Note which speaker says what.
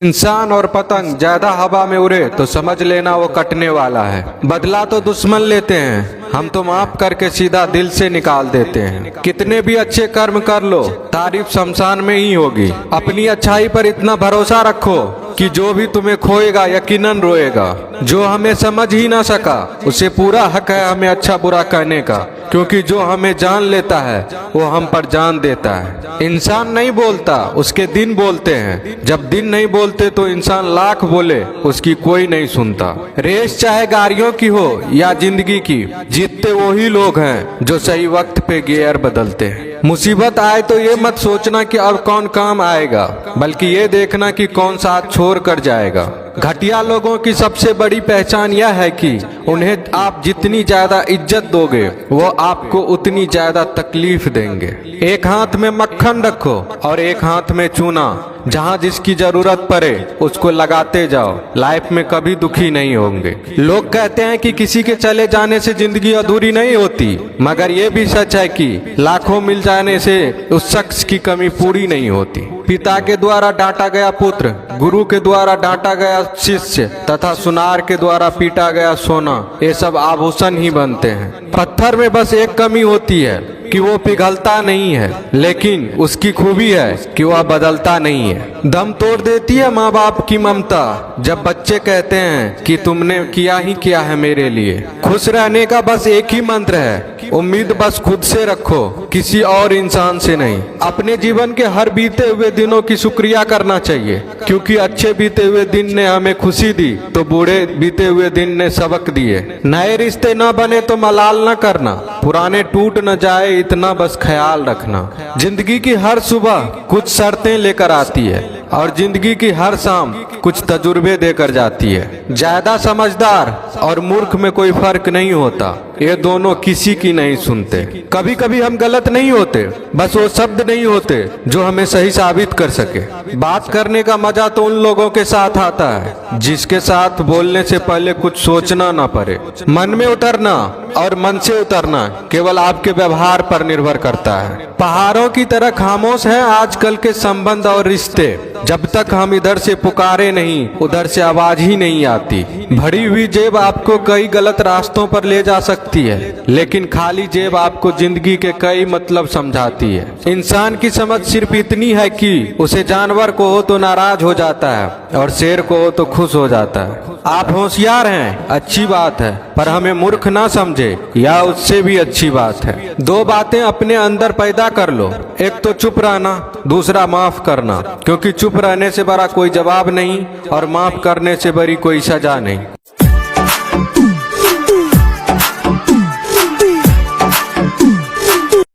Speaker 1: इंसान और पतंग ज्यादा हवा में उड़े तो समझ लेना वो कटने वाला है। बदला तो दुश्मन लेते हैं, हम तो माफ करके सीधा दिल से निकाल देते हैं। कितने भी अच्छे कर्म कर लो, तारीफ शमशान में ही होगी। अपनी अच्छाई पर इतना भरोसा रखो कि जो भी तुम्हें खोएगा यकीनन रोएगा। जो हमें समझ ही ना सका उसे पूरा हक है हमें अच्छा बुरा कहने का, क्योंकि जो हमें जान लेता है वो हम पर जान देता है। इंसान नहीं बोलता, उसके दिन बोलते हैं। जब दिन नहीं बोलते तो इंसान लाख बोले उसकी कोई नहीं सुनता। रेस चाहे गाड़ियों की हो या जिंदगी की, जीतते वही लोग हैं जो सही वक्त पे गियर बदलते हैं। मुसीबत आए तो ये मत सोचना कि अब कौन काम आएगा, बल्कि ये देखना कि कौन साथ छोड़ कर जाएगा। घटिया लोगों की सबसे बड़ी पहचान यह है कि उन्हें आप जितनी ज्यादा इज्जत दोगे वो आपको उतनी ज्यादा तकलीफ देंगे। एक हाथ में मक्खन रखो और एक हाथ में चूना। जहाँ जिसकी जरूरत पड़े उसको लगाते जाओ, लाइफ में कभी दुखी नहीं होंगे। लोग कहते हैं कि किसी के चले जाने से जिंदगी अधूरी नहीं होती, मगर ये भी सच है कि लाखों मिल जाने से उस शख्स की कमी पूरी नहीं होती। पिता के द्वारा डांटा गया पुत्र, गुरु के द्वारा डांटा गया शिष्य तथा सुनार के द्वारा पीटा गया सोना, ये सब आभूषण ही बनते हैं। पत्थर में बस एक कमी होती है कि वो पिघलता नहीं है, लेकिन उसकी खूबी है कि वह बदलता नहीं है। दम तोड़ देती है माँ बाप की ममता जब बच्चे कहते हैं कि तुमने किया ही किया है मेरे लिए। खुश रहने का बस एक ही मंत्र है, उम्मीद बस खुद से रखो, किसी और इंसान से नहीं। अपने जीवन के हर बीते हुए दिनों की शुक्रिया करना चाहिए, क्योंकि अच्छे बीते हुए दिन ने हमें खुशी दी तो बुरे बीते हुए दिन ने सबक दिए। नए रिश्ते न बने तो मलाल न करना, पुराने टूट न जाए इतना बस ख्याल रखना। जिंदगी की हर सुबह कुछ शर्तें लेकर आती है और जिंदगी की हर शाम कुछ तजुर्बे देकर जाती है। ज्यादा समझदार और मूर्ख में कोई फर्क नहीं होता, ये दोनों किसी की नहीं सुनते। कभी कभी हम गलत नहीं होते, बस वो शब्द नहीं होते जो हमें सही साबित कर सके। बात करने का मजा तो उन लोगों के साथ आता है जिसके साथ बोलने से पहले कुछ सोचना ना पड़े। मन में उतरना और मन से उतरना केवल आपके व्यवहार पर निर्भर करता है। पहाड़ों की तरह खामोश है आजकल के संबंध और रिश्ते। जब तक हम इधर से पुकारे नहीं उधर से आवाज ही नहीं आती। भरी हुई जेब आपको कई गलत रास्तों पर ले जा सकती है, लेकिन खाली जेब आपको जिंदगी के कई मतलब समझाती है। इंसान की समझ सिर्फ इतनी है कि उसे जानवर को हो तो नाराज हो जाता है और शेर को हो तो खुश हो जाता है। आप होशियार हैं, अच्छी बात है, पर हमें मूर्ख ना समझे या उससे भी अच्छी बात है। दो बातें अपने अंदर पैदा कर लो, एक तो चुप रहना, दूसरा माफ करना, क्योंकि चुप रहने से बड़ा कोई जवाब नहीं और माफ करने से बड़ी कोई सजा नहीं।